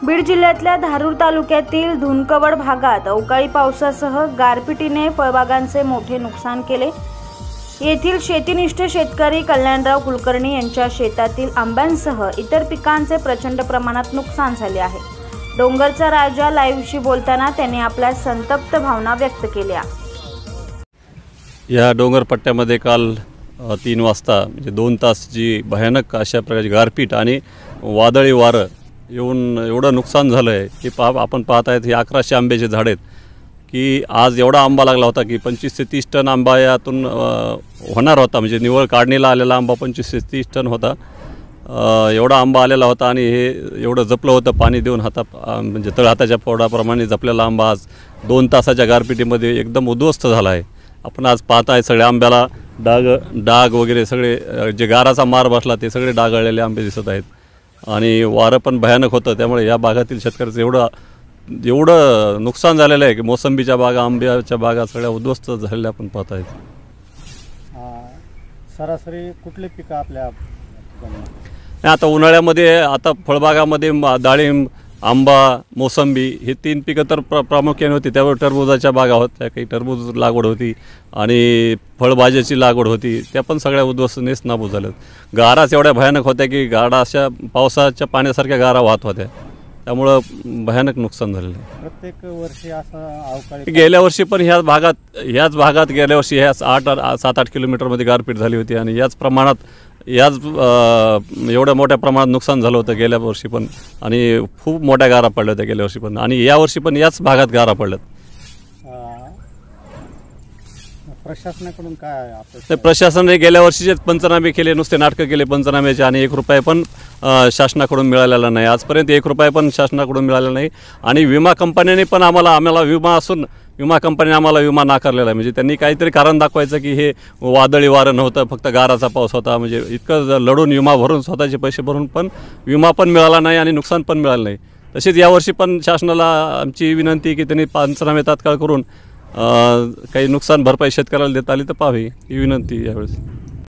बीड जिल्ह्यातल्या धारूर तालुक्यातील धुनकवड भागात अवकाळी पावसासह गारपिटीने फळबागांचे मोठे नुकसान केले। येथील शेतीनिष्ठ शेतकरी कल्याणराव कुलकर्णी यांच्या शेतातील आंब्यांसह इतर पिकांचे प्रचंड प्रमाणात नुकसान झाले आहे। डोंगरचा राजा लाईव्हशी बोलताना त्यांनी आपल्या संतप्त भावना व्यक्त केल्या। या डोंगर पट्ट्यामध्ये काल 3 वाजता म्हणजे 2 तास जी भयानक अशा प्रकारची गारपीट आणि वादळी वारं येऊन एवढं नुकसान झालं आहे की आपण पाहत आहेत हे 1100 आंब्याचे झाड आहेत की आज एवढा आंबा लागला होता की 25 ते 30 टन आंबा यातून होणार होता। म्हणजे निवळ काढणीला आलेला आंबा 25 ते 30 टन होता। एवढा आंबा आलेला होता आणि हे एवढं जपलं होतं पाणी देऊन म्हणजे तळहाताच्या फोडाप्रमाणे जपलेला आंबा आज 2 तासाच्या गारपिटीमध्ये एकदम उद्ध्वस्त झाला आहे। आपण आज पाहत आहे सगळ्या आंब्याला डाग वगैरे सगळे जे गाराचा मार बसला ते सगळे डागळलेले आंबे दिसत आहेत आणि वारं पण भयानक होतं। त्यामुळे या भागातील शेतकऱ्याचं एवढं नुकसान झालेलं आहे की मोसंबीच्या बागा आंब्याच्या बागा सगळ्या उद्ध्वस्त झालेल्या आपण पाहत आहेत। सरासरी कुठले पिकं आपल्या आता उन्हाळ्यामध्ये आता फळबागामध्ये डाळिंब आंबा मोसंबी हे 3 पिकं तर प्रामुख्याने होती। त्यावर टरबूजाच्या बागा होत्या, काही टरबूज लागवड होती आणि फळभाज्याची लागवड होती, त्या पण सगळ्या उद्ध्वस्त नाबूद झाल्यात। गाराच एवढ्या भयानक होत्या की गारा अशा पावसाच्या पाण्यासारख्या गारा वाहत होत्या, त्यामुळं भयानक नुकसान झालेलं आहे। प्रत्येक वर्षी असं अवकाळी गेल्या वर्षी पण ह्याच भागात गेल्या वर्षी ह्या 7-8 किलोमीटरमध्ये गारपीट झाली होती आणि याच प्रमाणात एवढ्या मोठ्या प्रमाणात नुकसान झालं होतं गेल्या वर्षी पण आणि खूप मोठ्या गारा पडल्या होत्या गेल्या वर्षी पण आणि यावर्षी पण याच भागात गारा पडल्यात। प्रशासनाकडून काय ते प्रशासनाने गेल्या वर्षीचे पंचनामे केले, नुसते नाटकं केले पंचनाम्याचे आणि 1 रुपया पण शासनाकडून मिळालेला नाही। आजपर्यंत 1 रुपया पण शासनाकडून मिळाला नाही आणि विमा कंपन्यांनी पण आम्हाला विमा असून विमा कंपनीने आम्हाला विमा नाकारलेला आहे। म्हणजे त्यांनी काहीतरी कारण दाखवायचं की हे वादळी वारं नव्हतं, फक्त गाराचा पाऊस होता। म्हणजे इतकं लढून विमा भरून स्वतःचे पैसे भरून पण विमा पण मिळाला नाही आणि नुकसान पण मिळालं नाही। तसेच यावर्षी पण शासनाला आमची विनंती की त्यांनी पंचनामे तात्काळ करून काही नुकसान भरपाई शेतकऱ्याला देता आली तर पाहावी ही विनंती यावेळेस।